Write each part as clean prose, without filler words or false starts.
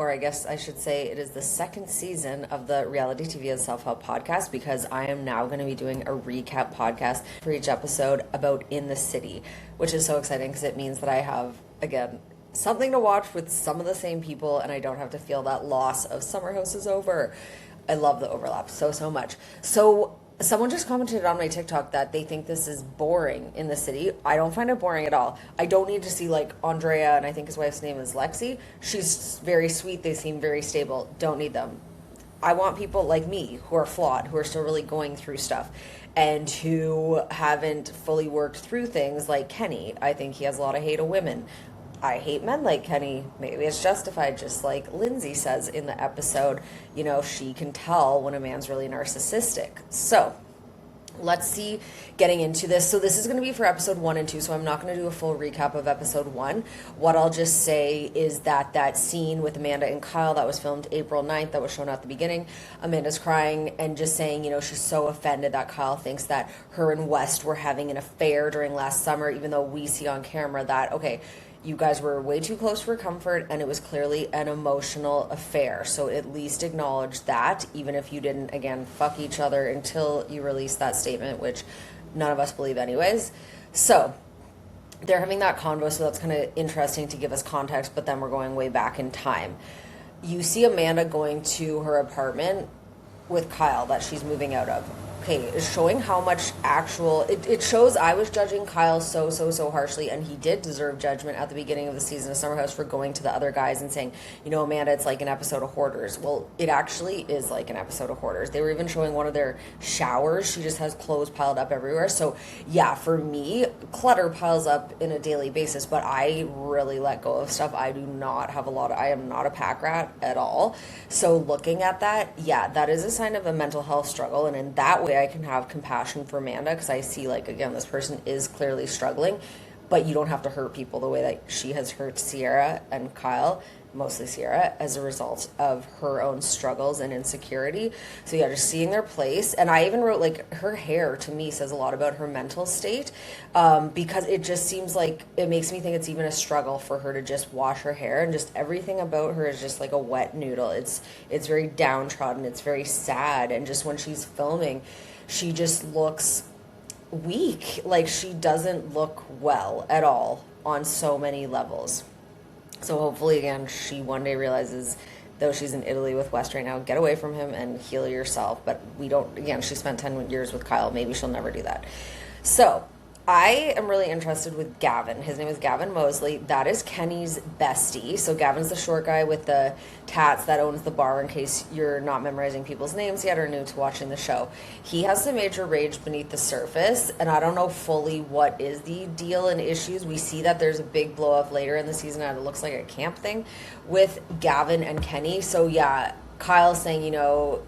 or I guess I should say it is the second season of the Reality TV as Self-Help podcast, because I am now going to be doing a recap podcast for each episode about In the City, which is so exciting because it means that I have, again, something to watch with some of the same people, and I don't have to feel that loss of Summer House is over. I love the overlap so much. So someone just commented on my TikTok that they think this is boring, In the City. I don't find it boring at all. I don't need to see like Andrea, and I think his wife's name is Lexi. She's very sweet. They seem very stable. Don't need them. I want people like me who are flawed, who are still really going through stuff, and who haven't fully worked through things like Kenny. I think he has a lot of hate of women. I hate men like Kenny. Maybe it's justified, just like Lindsay says in the episode. You know, she can tell when a man's really narcissistic. So let's see, getting into this. So this is going to be for episode 1 and 2, so I'm not going to do a full recap of episode 1. What I'll just say is that scene with Amanda and Kyle that was filmed April 9th, that was shown at the beginning, Amanda's crying and just saying, you know, she's so offended that Kyle thinks that her and West were having an affair during last summer, even though we see on camera that, okay, you guys were way too close for comfort, and it was clearly an emotional affair. So at least acknowledge that, even if you didn't, again, fuck each other until you released that statement, which none of us believe anyways. So they're having that convo, so that's kind of interesting to give us context, but then we're going way back in time. You see Amanda going to her apartment with Kyle that she's moving out of. Okay, is showing how much it shows I was judging Kyle so harshly, and he did deserve judgment at the beginning of the season of Summer House for going to the other guys and saying, you know, Amanda, it's like an episode of Hoarders. Well, it actually is like an episode of Hoarders. They were even showing one of their showers. She just has clothes piled up everywhere. So yeah, for me, clutter piles up in a daily basis, but I really let go of stuff. I am not a pack rat at all. So looking at that, yeah, that is a sign of a mental health struggle, and in that way I can have compassion for Amanda, because I see, like, again, this person is clearly struggling, but you don't have to hurt people the way that she has hurt Sierra and Kyle, mostly Sierra, as a result of her own struggles and insecurity. So yeah, just seeing their place. And I even wrote, like, her hair to me says a lot about her mental state, because it just seems like it makes me think it's even a struggle for her to just wash her hair, and just everything about her is just like a wet noodle. It's very downtrodden, it's very sad, and just when she's filming, she just looks weak. Like, she doesn't look well at all on so many levels. So hopefully, again, she one day realizes, though she's in Italy with West right now, get away from him and heal yourself. But she spent 10 years with Kyle. Maybe she'll never do that. So I am really interested with Gavin. His name is Gavin Mosley. That is Kenny's bestie. So Gavin's the short guy with the tats that owns the bar, in case you're not memorizing people's names yet or new to watching the show. He has some major rage beneath the surface, and I don't know fully what is the deal and issues. We see that there's a big blow up later in the season, and it looks like a camp thing with Gavin and Kenny. So yeah, Kyle's saying, you know,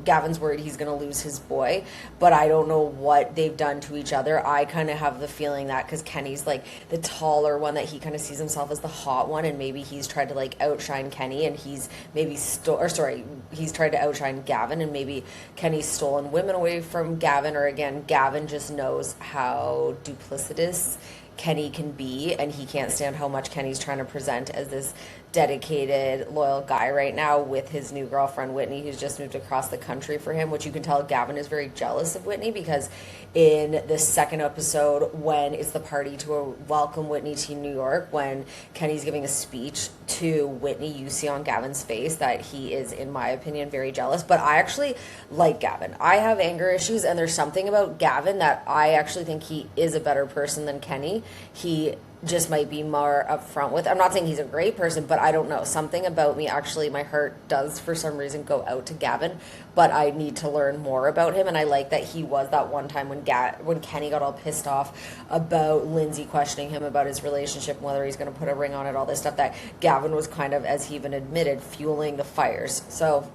Gavin's worried he's going to lose his boy, but I don't know what they've done to each other. I kind of have the feeling that because Kenny's like the taller one, that he kind of sees himself as the hot one, and maybe he's tried to like outshine Kenny, and he's maybe he's tried to outshine Gavin, and maybe Kenny's stolen women away from Gavin, or again, Gavin just knows how duplicitous Kenny can be, and he can't stand how much Kenny's trying to present as this dedicated, loyal guy right now with his new girlfriend Whitney, who's just moved across the country for him, which you can tell Gavin is very jealous of Whitney, because in the second episode, when it's the party to welcome Whitney to New York, when Kenny's giving a speech to Whitney, you see on Gavin's face that he is, in my opinion, very jealous. But I actually like Gavin. I have anger issues, and there's something about Gavin that I actually think he is a better person than Kenny. He just might be more upfront with. I'm not saying he's a great person, but I don't know. Something about me, actually, my heart does for some reason go out to Gavin, but I need to learn more about him. And I like that he was that one time when Kenny got all pissed off about Lindsay questioning him about his relationship and whether he's going to put a ring on it, all this stuff, that Gavin was kind of, as he even admitted, fueling the fires. So,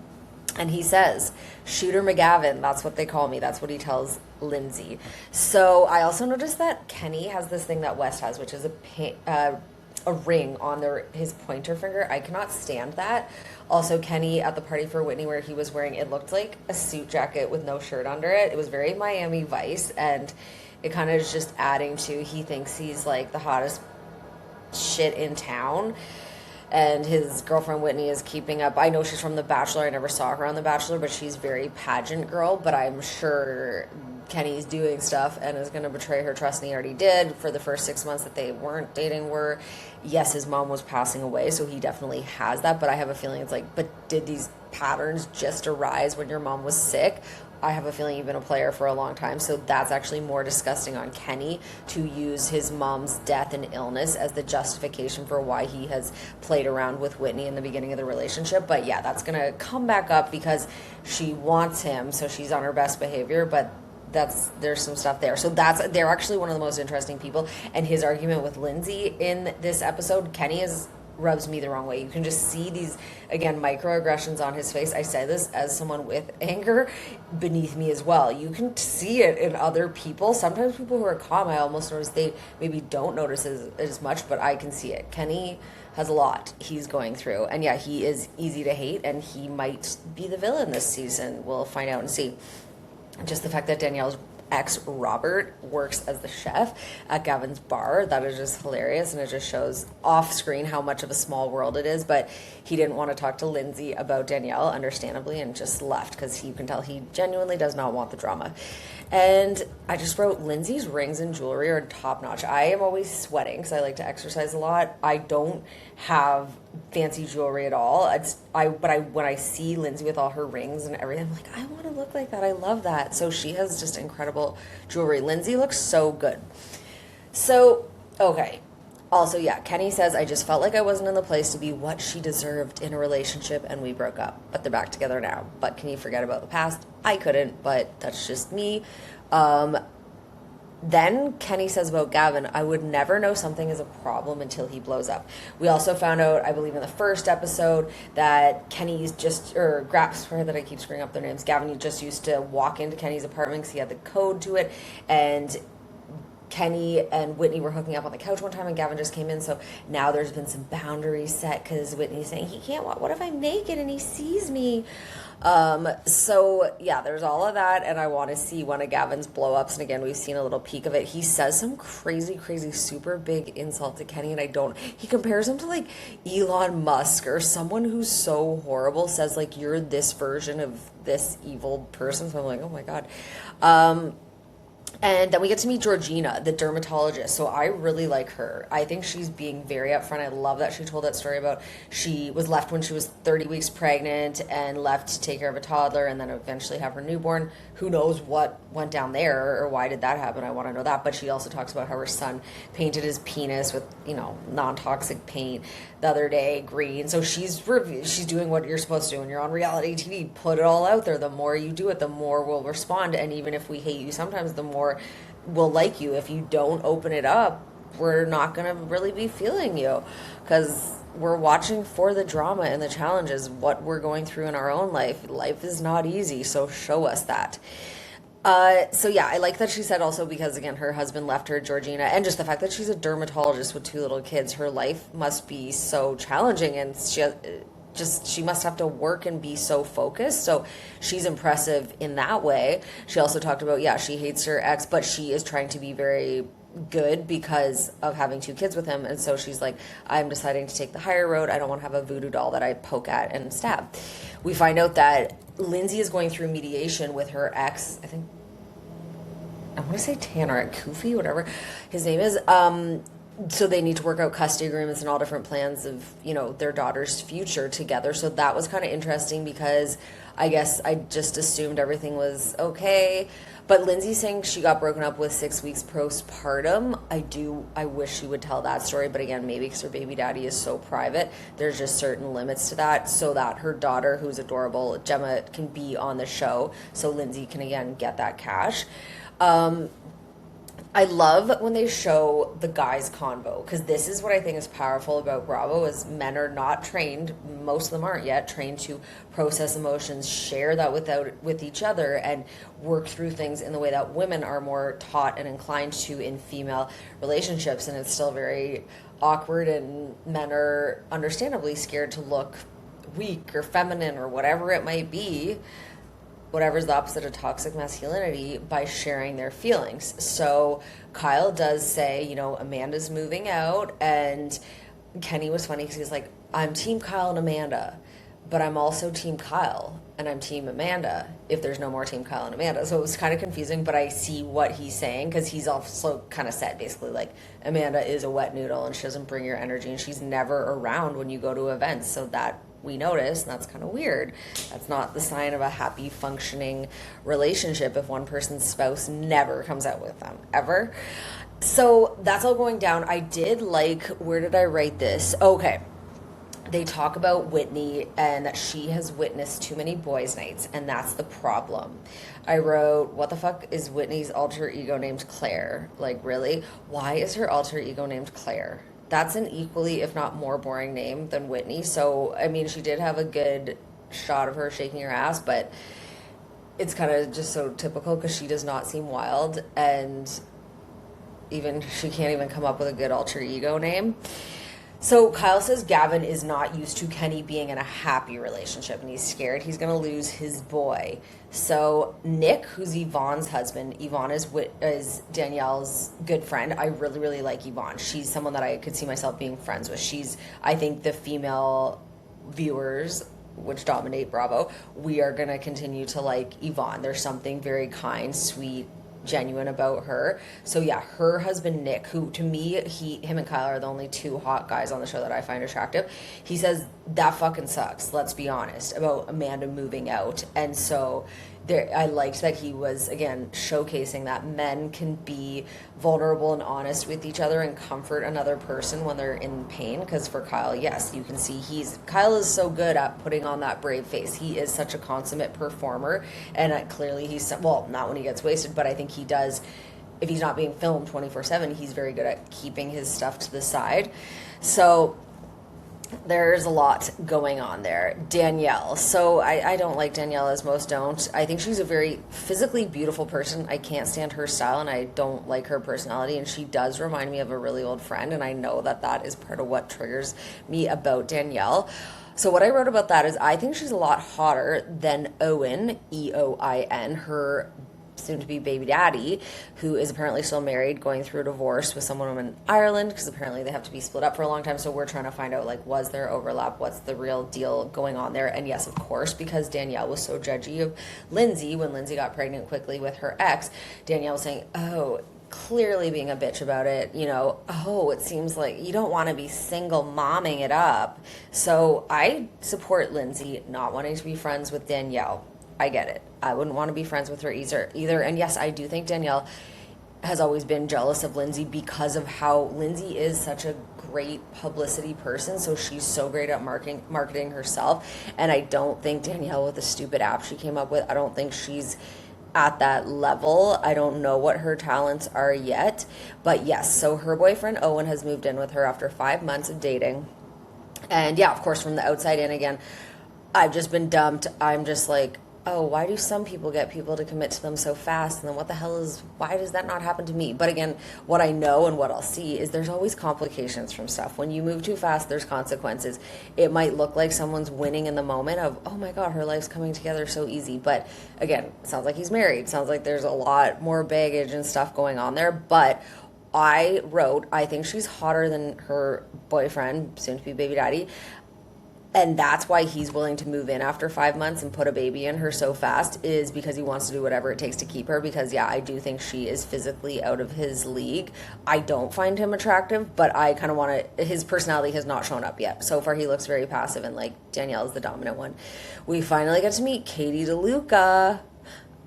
and he says, Shooter McGavin, that's what they call me. That's what he tells Lindsay. So I also noticed that Kenny has this thing that West has, which is a ring on his pointer finger. I cannot stand that. Also, Kenny at the party for Whitney, where he was wearing, it looked like a suit jacket with no shirt under it. It was very Miami Vice, and it kind of is just adding to, he thinks he's like the hottest shit in town. and his girlfriend Whitney is keeping up. I know she's from The Bachelor. I never saw her on The Bachelor, but she's very pageant girl. But I'm sure Kenny's doing stuff and is going to betray her trust, and he already did. For the first 6 months that they weren't dating, yes, his mom was passing away, so he definitely has that. But I have a feeling it's like, but did these patterns just arise when your mom was sick? I have a feeling you've been a player for a long time, so that's actually more disgusting on Kenny to use his mom's death and illness as the justification for why he has played around with Whitney in the beginning of the relationship. But yeah, that's gonna come back up because she wants him, so she's on her best behavior, but there's some stuff there. So they're actually one of the most interesting people. And his argument with Lindsay in this episode, Kenny rubs me the wrong way. You can just see these, again, microaggressions on his face. I say this as someone with anger beneath me as well. You can see it in other people. Sometimes people who are calm, I almost notice they maybe don't notice as much, but I can see it. Kenny has a lot he's going through. And yeah, he is easy to hate, and he might be the villain this season. We'll find out and see. Just the fact that Danielle's ex Robert works as the chef at Gavin's bar, that is just hilarious, and it just shows off screen how much of a small world it is. But he didn't want to talk to Lindsay about Danielle, understandably, and just left because you can tell he genuinely does not want the drama. And I just wrote, Lindsay's rings and jewelry are top notch. I am always sweating because I like to exercise a lot. I don't have fancy jewelry at all. When I see Lindsay with all her rings and everything, I'm like, I want to look like that. I love that. So she has just incredible jewelry. Lindsay looks so good. So, okay. Also, yeah, Kenny says, I just felt like I wasn't in the place to be what she deserved in a relationship, and we broke up. But they're back together now. But can you forget about the past? I couldn't, but that's just me. Then Kenny says about Gavin, I would never know something is a problem until he blows up. We also found out, I believe in the first episode, that Kenny's sorry that I keep screwing up their names. Gavin just used to walk into Kenny's apartment because he had the code to it, and Kenny and Whitney were hooking up on the couch one time, and Gavin just came in. So now there's been some boundaries set because Whitney's saying he can't. What if I'm naked and he sees me? So yeah, there's all of that, and I want to see one of Gavin's blow-ups. And again, we've seen a little peek of it. He says some crazy, super big insult to Kenny, and he compares him to like Elon Musk or someone who's so horrible. Says like, you're this version of this evil person. So I'm like, oh my god. And then we get to meet Georgina, the dermatologist. So I really like her. I think she's being very upfront. I love that she told that story about she was left when she was 30 weeks pregnant and left to take care of a toddler and then eventually have her newborn. Who knows what went down there or why did that happen? I want to know that. But she also talks about how her son painted his penis with, non-toxic paint the other day, green. So she's doing what you're supposed to do when you're on reality TV. Put it all out there. The more you do it, the more we'll respond. And even if we hate you sometimes, the more we'll like you. If you don't open it up, we're not going to really be feeling you because we're watching for the drama and the challenges, what we're going through in our own life. Life is not easy, so show us that. So yeah, I like that she said also because, again, her husband left her, Georgina, and just the fact that she's a dermatologist with 2 little kids, her life must be so challenging, and she must have to work and be so focused. So she's impressive in that way. She also talked about, she hates her ex, but she is trying to be very good because of having 2 kids with him. And so she's like, I'm deciding to take the higher road. I don't want to have a voodoo doll that I poke at and stab. We find out that Lindsay is going through mediation with her ex. I want to say Tanner Kufi, whatever his name is. So they need to work out custody agreements and all different plans of, their daughter's future together. So that was kind of interesting because I guess I just assumed everything was okay. But Lindsay's saying she got broken up with 6 weeks postpartum. I wish she would tell that story. But again, maybe because her baby daddy is so private, there's just certain limits to that so that her daughter, who's adorable, Gemma, can be on the show. So Lindsay can, again, get that cash. I love when they show the guys' convo, because this is what I think is powerful about Bravo, is men are not trained, most of them aren't yet, trained to process emotions, share that with each other, and work through things in the way that women are more taught and inclined to in female relationships. And it's still very awkward, and men are understandably scared to look weak or feminine or whatever it might be, whatever's the opposite of toxic masculinity, by sharing their feelings. So Kyle does say, Amanda's moving out, and Kenny was funny because he's like, I'm team Kyle and Amanda, but I'm also team Kyle and I'm team Amanda if there's no more team Kyle and Amanda. So it was kind of confusing, but I see what he's saying because he's also kind of said basically like Amanda is a wet noodle and she doesn't bring your energy and she's never around when you go to events. So that we notice, and that's kind of weird. That's not the sign of a happy functioning relationship if one person's spouse never comes out with them ever. So that's all going down. I did like, where did I write this? Okay. They talk about Whitney and that she has witnessed too many boys' nights, and that's the problem. I wrote, what the fuck is Whitney's alter ego named Claire? Like, really? Why is her alter ego named Claire? That's an equally, if not more boring name than Whitney. So, I mean, she did have a good shot of her shaking her ass, but it's kind of just so typical because she does not seem wild, and even she can't even come up with a good alter ego name. So Kyle says Gavin is not used to Kenny being in a happy relationship and he's scared he's going to lose his boy. So Nick, who's Yvonne's husband, Yvonne is Danielle's good friend. I really, really like Yvonne. She's someone that I could see myself being friends with. She's, I think, the female viewers, which dominate Bravo, we are going to continue to like Yvonne. There's something very kind, sweet, genuine about her. So yeah, her husband Nick, who to me, him and Kyle are the only two hot guys on the show that I find attractive. He says that fucking sucks, let's be honest, about Amanda moving out. And so there, I liked that he was again showcasing that men can be vulnerable and honest with each other and comfort another person when they're in pain. Because for Kyle, yes, you can see Kyle is so good at putting on that brave face. He is such a consummate performer, and clearly he's, well, not when he gets wasted, but I think he does. If he's not being filmed 24/7, he's very good at keeping his stuff to the side. So there's a lot going on there. Danielle. So I don't like Danielle, as most don't. I think she's a very physically beautiful person. I can't stand her style and I don't like her personality. And she does remind me of a really old friend. And I know that that is part of what triggers me about Danielle. So what I wrote about that is I think she's a lot hotter than Owen, Eoin, her soon-to-be baby daddy, who is apparently still married, going through a divorce with someone in Ireland, because apparently they have to be split up for a long time. So we're trying to find out, like, was there overlap? What's the real deal going on there? And yes, of course, because Danielle was so judgy of Lindsay when Lindsay got pregnant quickly with her ex, Danielle was saying, oh, clearly being a bitch about it, you know, oh, it seems like you don't want to be single momming it up. So I support Lindsay not wanting to be friends with Danielle. I get it. I wouldn't want to be friends with her either. And yes, I do think Danielle has always been jealous of Lindsay because of how Lindsay is such a great publicity person. So she's so great at marketing herself. And I don't think Danielle, with the stupid app she came up with, I don't think she's at that level. I don't know what her talents are yet. But yes, so her boyfriend Owen has moved in with her after 5 months of dating. And yeah, of course, from the outside in again, I've just been dumped. I'm just like, oh, why do some people get people to commit to them so fast? And then why does that not happen to me? But again, what I know and what I'll see is there's always complications from stuff. When you move too fast, there's consequences. It might look like someone's winning in the moment of, oh my God, her life's coming together so easy. But again, it sounds like he's married. It sounds like there's a lot more baggage and stuff going on there. But I wrote, I think she's hotter than her boyfriend, soon to be baby daddy. And that's why he's willing to move in after 5 months and put a baby in her so fast, is because he wants to do whatever it takes to keep her. Because, yeah, I do think she is physically out of his league. I don't find him attractive, but I kind of want to, his personality has not shown up yet. So far, he looks very passive, and, like, Danielle is the dominant one. We finally get to meet Katie DeLuca.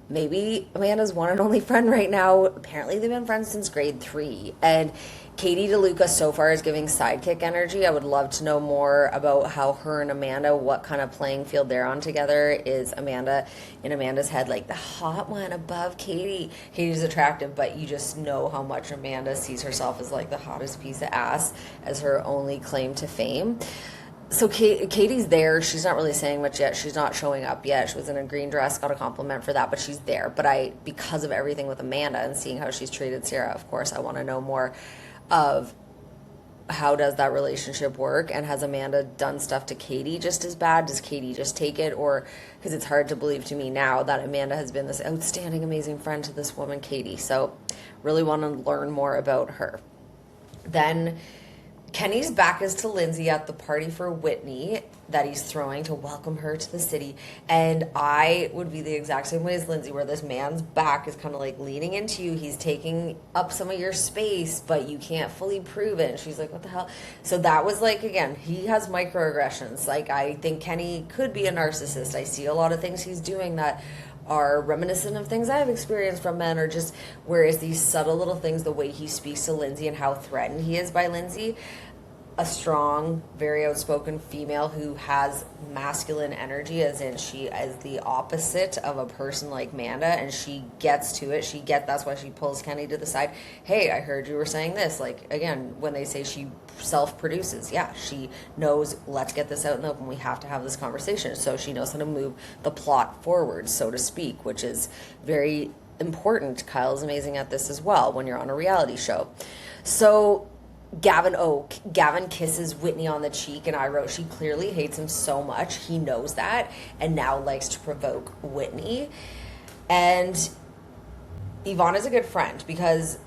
Maybe Amanda's one and only friend right now. Apparently, they've been friends since grade 3. And Katie DeLuca so far is giving sidekick energy. I would love to know more about how her and Amanda, what kind of playing field they're on together. Is Amanda, in Amanda's head, like the hot one above Katie? Katie's attractive, but you just know how much Amanda sees herself as like the hottest piece of ass as her only claim to fame. So Katie's there. She's not really saying much yet. She's not showing up yet. She was in a green dress, got a compliment for that, but she's there. But because of everything with Amanda and seeing how she's treated Sarah, of course, I want to know more of how does that relationship work, and has Amanda done stuff to Katie just as bad? Does Katie just take it? Or, because it's hard to believe to me now that Amanda has been this outstanding, amazing friend to this woman, Katie. So really want to learn more about her. Then Kenny's back is to Lindsay at the party for Whitney that he's throwing to welcome her to the city. And I would be the exact same way as Lindsay, where this man's back is kind of like leaning into you. He's taking up some of your space, but you can't fully prove it. And she's like, what the hell? So that was like, again, he has microaggressions. Like, I think Kenny could be a narcissist. I see a lot of things he's doing that are reminiscent of things I've experienced from men, or just whereas these subtle little things, the way he speaks to Lindsay and how threatened he is by Lindsay, a strong, very outspoken female who has masculine energy, as in she is the opposite of a person like Manda, and she gets to it. That's why she pulls Kenny to the side. Hey, I heard you were saying this. Like, again, when they say she self-produces, yeah, she knows, let's get this out in the open. We have to have this conversation. So she knows how to move the plot forward, so to speak, which is very important. Kyle's amazing at this as well when you're on a reality show. So Gavin kisses Whitney on the cheek, and I wrote, she clearly hates him so much. He knows that and now likes to provoke Whitney. And Yvonne is a good friend because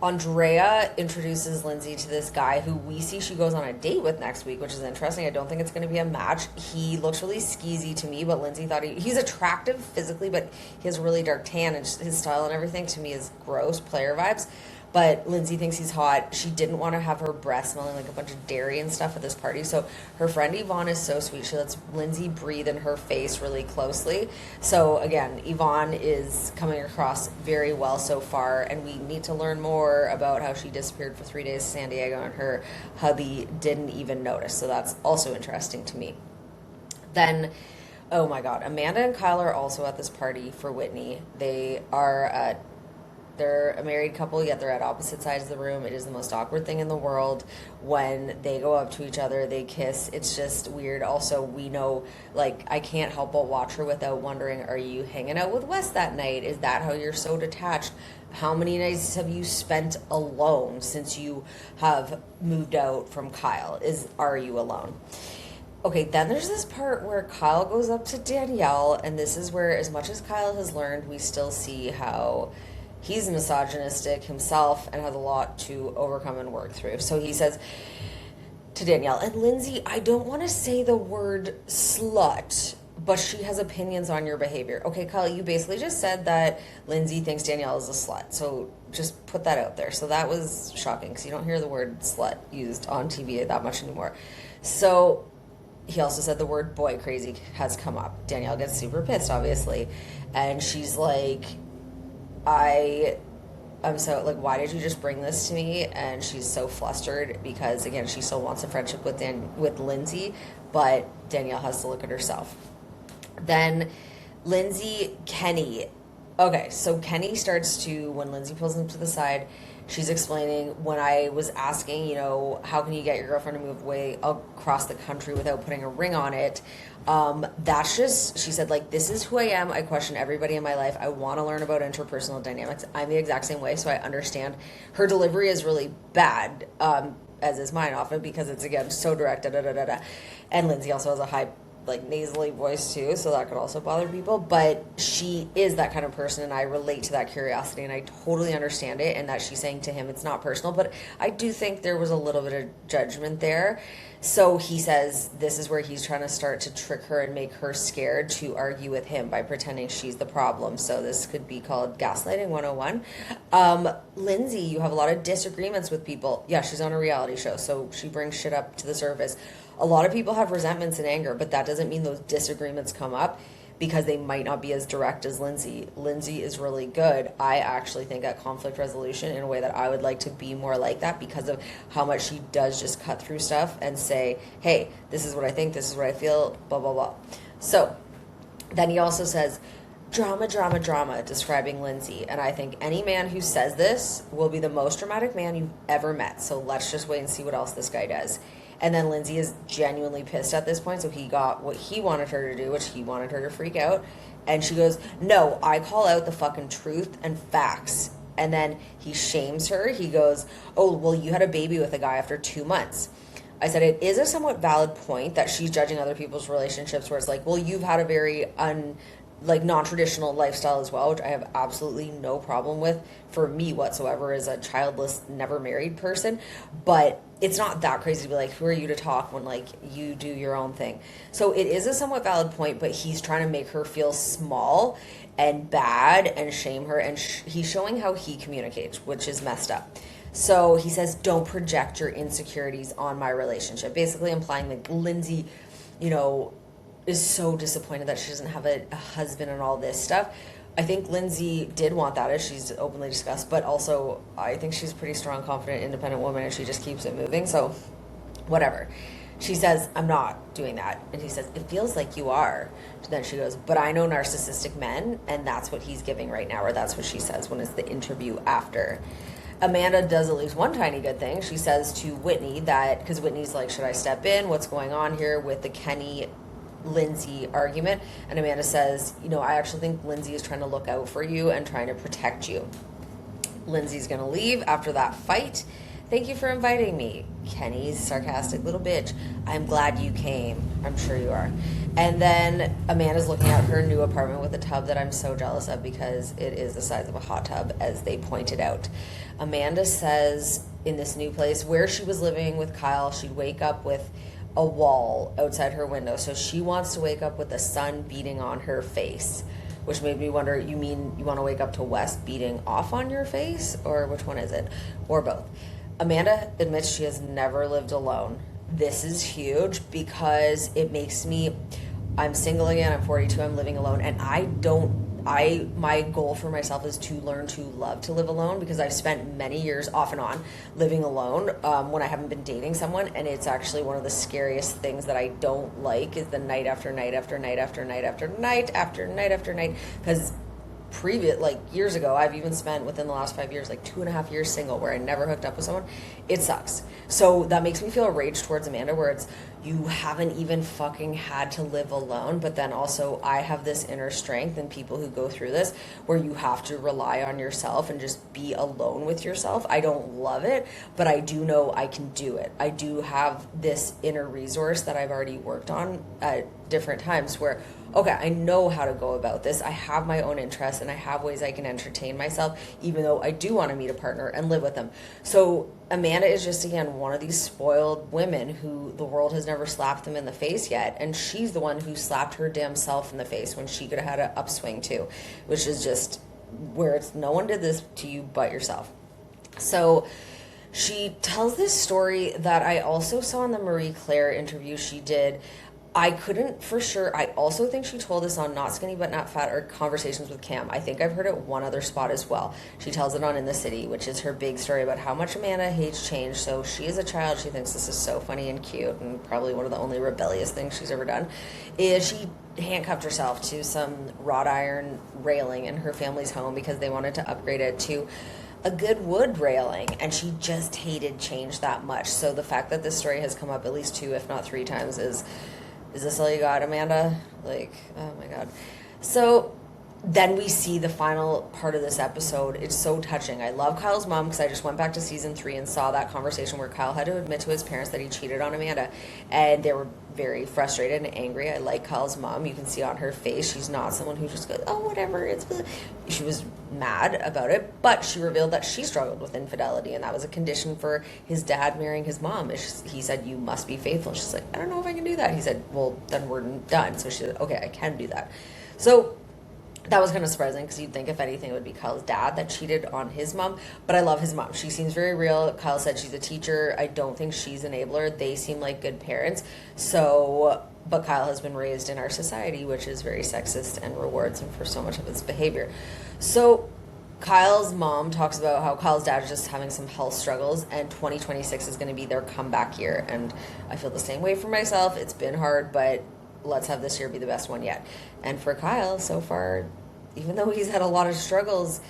Andrea introduces Lindsay to this guy who we see she goes on a date with next week, which is interesting. I don't think it's going to be a match. He looks really skeezy to me, but Lindsay thought he's attractive physically, but he has a really dark tan, and his style and everything to me is gross, player vibes. But Lindsay thinks he's hot. She didn't want to have her breath smelling like a bunch of dairy and stuff at this party. So her friend Yvonne is so sweet. She lets Lindsay breathe in her face really closely. So again, Yvonne is coming across very well so far. And we need to learn more about how she disappeared for 3 days to San Diego and her hubby didn't even notice. So that's also interesting to me. Then, oh my God, Amanda and Kyle are also at this party for Whitney. They're a married couple, yet they're at opposite sides of the room. It is the most awkward thing in the world. When they go up to each other, they kiss. It's just weird. Also, we know, like, I can't help but watch her without wondering, are you hanging out with Wes that night? Is that how you're so detached? How many nights have you spent alone since you have moved out from Kyle? Are you alone? Okay, then there's this part where Kyle goes up to Danielle, and this is where, as much as Kyle has learned, we still see how he's misogynistic himself and has a lot to overcome and work through. So he says to Danielle, and Lindsay, I don't want to say the word slut, but she has opinions on your behavior. Okay, Kyle, you basically just said that Lindsay thinks Danielle is a slut. So just put that out there. So that was shocking because you don't hear the word slut used on TV that much anymore. So he also said the word boy crazy has come up. Danielle gets super pissed, obviously. And she's like, I'm so, like, why did you just bring this to me? And she's so flustered because, again, she still wants a friendship with Lindsay, but Danielle has to look at herself. Then Kenny. Okay, so Kenny starts to, when Lindsay pulls him to the side, she's explaining, when I was asking, how can you get your girlfriend to move away across the country without putting a ring on it? That's just, she said, like, this is who I am. I question everybody in my life. I want to learn about interpersonal dynamics. I'm the exact same way, so I understand. Her delivery is really bad, as is mine often, because it's, again, so direct, da-da-da-da-da. And Lindsay also has a high, like, nasally voice too, so that could also bother people, but she is that kind of person, and I relate to that curiosity, and I totally understand it, and that she's saying to him it's not personal, but I do think there was a little bit of judgment there. So he says this is where he's trying to start to trick her and make her scared to argue with him by pretending she's the problem. So this could be called gaslighting 101. Lindsay, you have a lot of disagreements with people. Yeah, she's on a reality show, so she brings shit up to the surface. A lot of people have resentments and anger, but that doesn't mean those disagreements come up because they might not be as direct as Lindsay. Lindsay is really good, I actually think, at conflict resolution in a way that I would like to be more like that because of how much she does just cut through stuff and say, hey, this is what I think, this is what I feel, blah, blah, blah. So then he also says, drama, drama, drama, describing Lindsay. And I think any man who says this will be the most dramatic man you've ever met. So let's just wait and see what else this guy does. And then Lindsay is genuinely pissed at this point, so he got what he wanted her to do, which he wanted her to freak out. And she goes, no, I call out the fucking truth and facts. And then he shames her. He goes, oh, well, you had a baby with a guy after 2 months. I said it is a somewhat valid point that she's judging other people's relationships where it's like, well, you've had a very like non-traditional lifestyle as well, which I have absolutely no problem with for me whatsoever as a childless, never married person. But it's not that crazy to be like, who are you to talk when like you do your own thing? So it is a somewhat valid point, but he's trying to make her feel small and bad and shame her, and he's showing how he communicates, which is messed up. So he says, don't project your insecurities on my relationship, basically implying that Lindsay, you know, is so disappointed that she doesn't have a husband and all this stuff. I think Lindsay did want that, as she's openly discussed, but also I think she's a pretty strong, confident, independent woman, and she just keeps it moving. So whatever. She says, I'm not doing that. And he says, it feels like you are. Then she goes, but I know narcissistic men, and that's what he's giving right now, or that's what she says when it's the interview after. Amanda does at least one tiny good thing. She says to Whitney that, because Whitney's like, should I step in? What's going on here with the Kenny Lindsay argument? And Amanda says, you know, I actually think Lindsay is trying to look out for you and trying to protect you. Lindsay's going to leave after that fight. Thank you for inviting me. Kenny's sarcastic little bitch. I'm glad you came. I'm sure you are. And then Amanda's looking at her new apartment with a tub that I'm so jealous of because it is the size of a hot tub, as they pointed out. Amanda says in this new place where she was living with Kyle, she'd wake up with a wall outside her window. So she wants to wake up with the sun beating on her face, which made me wonder, you mean you want to wake up to West beating off on your face? Or which one is it? Or both. Amanda admits she has never lived alone. This is huge because it makes me, I'm single again, I'm 42, I'm living alone, and my goal for myself is to learn to love to live alone, because I've spent many years off and on living alone when I haven't been dating someone, and it's actually one of the scariest things that I don't like is the night after night after night after night after night after night after night, because years ago, I've even spent within the last 5 years, like 2.5 years single, where I never hooked up with someone. It sucks. So that makes me feel a rage towards Amanda, where it's, you haven't even fucking had to live alone. But then also I have this inner strength, and people who go through this, where you have to rely on yourself and just be alone with yourself. I don't love it, but I do know I can do it. I do have this inner resource that I've already worked on at different times where, okay, I know how to go about this. I have my own interests, and I have ways I can entertain myself, even though I do want to meet a partner and live with them. So Amanda is just, again, one of these spoiled women who the world has never slapped them in the face yet. And she's the one who slapped her damn self in the face when she could have had an upswing too, which is just where it's, no one did this to you but yourself. So she tells this story that I also saw in the Marie Claire interview she did. I couldn't for sure. I also think she told this on Not Skinny But Not Fat or Conversations with Cam. I think I've heard it one other spot as well. She tells it on In the City, which is her big story about how much Amanda hates change. So she is a child. She thinks this is so funny and cute, and probably one of the only rebellious things she's ever done is she handcuffed herself to some wrought iron railing in her family's home because they wanted to upgrade it to a good wood railing, and she just hated change that much. So the fact that this story has come up at least 2, if not 3 times is this all you got, Amanda? Like, oh my God. So then we see the final part of this episode. It's so touching. I love Kyle's mom, because I just went back to season 3 and saw that conversation where Kyle had to admit to his parents that he cheated on Amanda, and they were very frustrated and angry. I like Kyle's mom. You can see on her face, she's not someone who just goes, oh, whatever, she was mad about it, but she revealed that she struggled with infidelity, and that was a condition for his dad marrying his mom. He said, you must be faithful. She's like, I don't know if I can do that. He said, well, then we're done. So she said, okay, I can do that. So that was kind of surprising, because you'd think if anything it would be Kyle's dad that cheated on his mom, but I love his mom. She seems very real. Kyle said she's a teacher. I don't think she's an enabler. They seem like good parents. So, but Kyle has been raised in our society, which is very sexist and rewards him for so much of his behavior. So Kyle's mom talks about how Kyle's dad is just having some health struggles, and 2026 is going to be their comeback year. And I feel the same way for myself. It's been hard, but let's have this year be the best one yet. And for Kyle, so far, even though he's had a lot of struggles,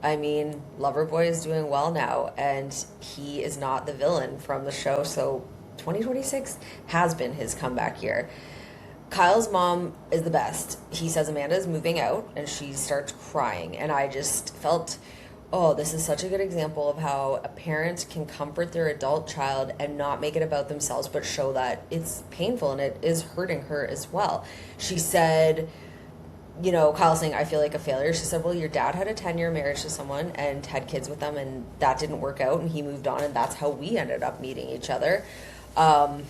I mean, Loverboy is doing well now, and he is not the villain from the show. So 2026 has been his comeback year. Kyle's mom is the best. He says Amanda is moving out, and she starts crying. And I just felt, oh, this is such a good example of how a parent can comfort their adult child and not make it about themselves, but show that it's painful and it is hurting her as well. She said Kyle saying, I feel like a failure. She said, well, your dad had a 10-year marriage to someone and had kids with them, and that didn't work out, and he moved on, and that's how we ended up meeting each other. And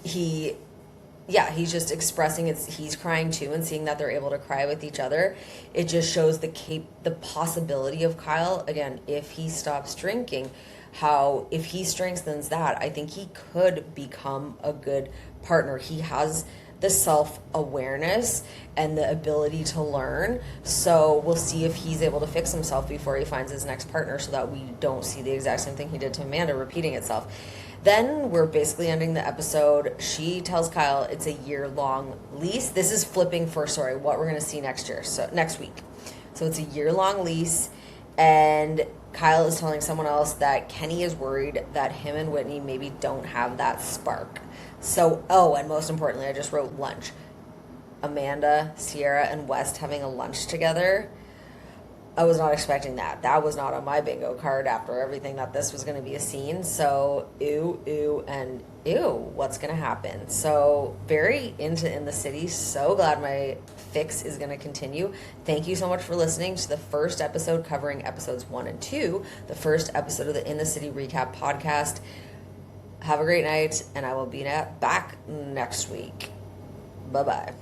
he's just expressing he's crying too, and seeing that they're able to cry with each other. It just shows the possibility of Kyle, again, if he stops drinking, how if he strengthens that, I think he could become a good partner. He has the self-awareness and the ability to learn. So we'll see if he's able to fix himself before he finds his next partner, so that we don't see the exact same thing he did to Amanda repeating itself. Then we're basically ending the episode. She tells Kyle it's a year-long lease. This is flipping for, what we're going to see next week. So it's a year-long lease, and Kyle is telling someone else that Kenny is worried that him and Whitney maybe don't have that spark. So, and most importantly, I just wrote lunch. Amanda, Sierra, and West having a lunch together. I was not expecting that. That was not on my bingo card after everything that this was going to be a scene. So, and what's going to happen? So, very into In the City. So glad my fix is going to continue. Thank you so much for listening to the first episode covering episodes 1 and 2, the first episode of the In the City Recap podcast. Have a great night, and I will be back next week. Bye-bye.